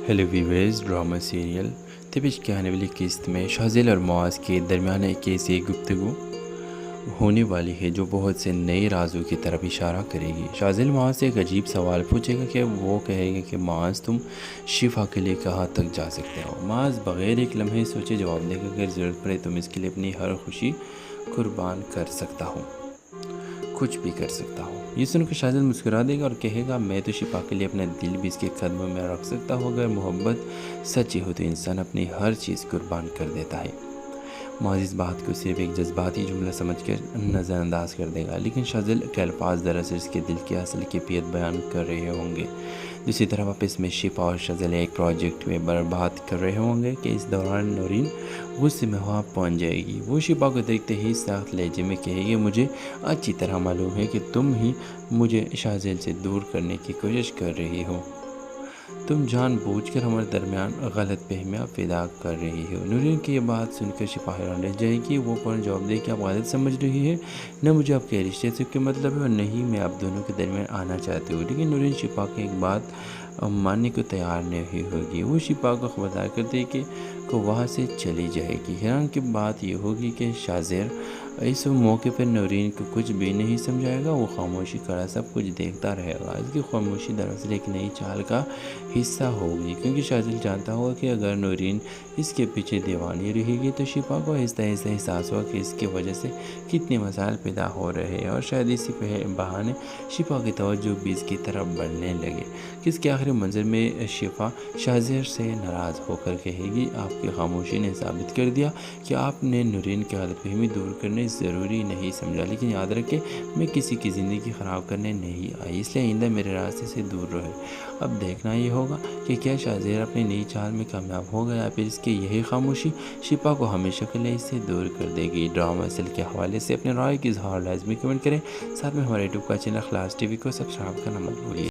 Hello viewers, drama serial تبش کے آنے والی قسط میں شاذل اور معاذ کے درمیان ایک ایسی گفتگو ہونے والی ہے جو بہت سے نئے رازوں کی طرف اشارہ کرے گی۔ شاذل معاذ سے ایک عجیب سوال پوچھے گا کہ وہ کہے گا کہ معاذ تم شفا کے لیے کہاں تک جا سکتے ہو؟ معاذ بغیر ایک لمحے سوچے جواب دے گا کہ اگر ضرورت پڑے تو میں اس کے لیے اپنی ہر خوشی قربان کر سکتا ہوں، کچھ بھی کر سکتا ہوں۔ یہ سن کر شاذل مسکرا دے گا اور کہے گا میں تو شفا کے لیے اپنا دل بھی اس کے قدموں میں رکھ سکتا ہوں۔ اگر محبت سچی ہو تو انسان اپنی ہر چیز قربان کر دیتا ہے۔ معاذ اس بات کو صرف ایک جذباتی جملہ سمجھ کر نظر انداز کر دے گا، لیکن شاذل کے الفاظ دراصل اس کے دل کی اصل کیفیت بیان کر رہے ہوں گے۔ دوسری طرف آپس میں شفا اور شاذل ایک پروجیکٹ میں بات کر رہے ہوں گے کہ اس دوران نورین غصے میں وہاں پہنچ جائے گی۔ وہ شفا کو دیکھتے ہی سخت لہجے میں کہے گی مجھے اچھی طرح معلوم ہے کہ تم ہی مجھے شاذل سے دور کرنے کی کوشش کر رہی ہو، تم جان بوجھ کر ہمارے درمیان غلط فہمیاں پیدا کر رہی ہو۔ نورین کی یہ بات سن کر شفا حیران رہ جائے گی۔ وہ فوراً جواب دے کہ آپ غلط سمجھ رہی ہے، نہ مجھے آپ کے رشتے سے کوئی مطلب ہے اور نہ ہی میں آپ دونوں کے درمیان آنا چاہتی ہوں۔ لیکن نورین شفا کی ایک بات ماننے کو تیار نہیں ہوگی۔ وہ شفا کو خبردار کرتے کہ وہاں سے چلی جائے گی۔ حیران کی بات یہ ہوگی کہ شاذل اس موقع پر نورین کو کچھ بھی نہیں سمجھائے گا۔ وہ خاموشی کھڑا سب کچھ دیکھتا رہے گا۔ اس کی خاموشی دراصل ایک نئی چال کا حصہ ہوگی، کیونکہ شاذل جانتا ہوگا کہ اگر نورین اس کے پیچھے دیوانی رہے گی تو شفا کو آہستہ آہستہ احساس ہوگا کہ اس کی وجہ سے کتنے مسائل پیدا ہو رہے ہیں، اور شاید اسی بہانے شفا کی توجہ بھی اس کی طرف بڑھنے لگے۔ اس کے آخری منظر میں شفا شاذل سے ناراض ہو کر کہے گی آپ کی خاموشی نے ثابت کر دیا کہ آپ نے نورین کی غلط فہمی دور کرنے ضروری نہیں سمجھا، لیکن یاد رکھیں میں کسی کی زندگی خراب کرنے نہیں آئی، اس لیے آئندہ میرے راستے سے دور رہے۔ اب دیکھنا یہ ہوگا کہ کیا شاذل اپنی نئی چال میں کامیاب ہوگا یا پھر اس کی یہی خاموشی شفا کو ہمیشہ کے لیے اس سے دور کر دے گی۔ ڈرامہ اصل کے حوالے سے اپنے رائے کی اظہار لازمی کمنٹ کریں، ساتھ میں ہمارے یوٹیوب کا چینل خلاص ٹی وی کو سبسکرائب کرنا مت بھولیے۔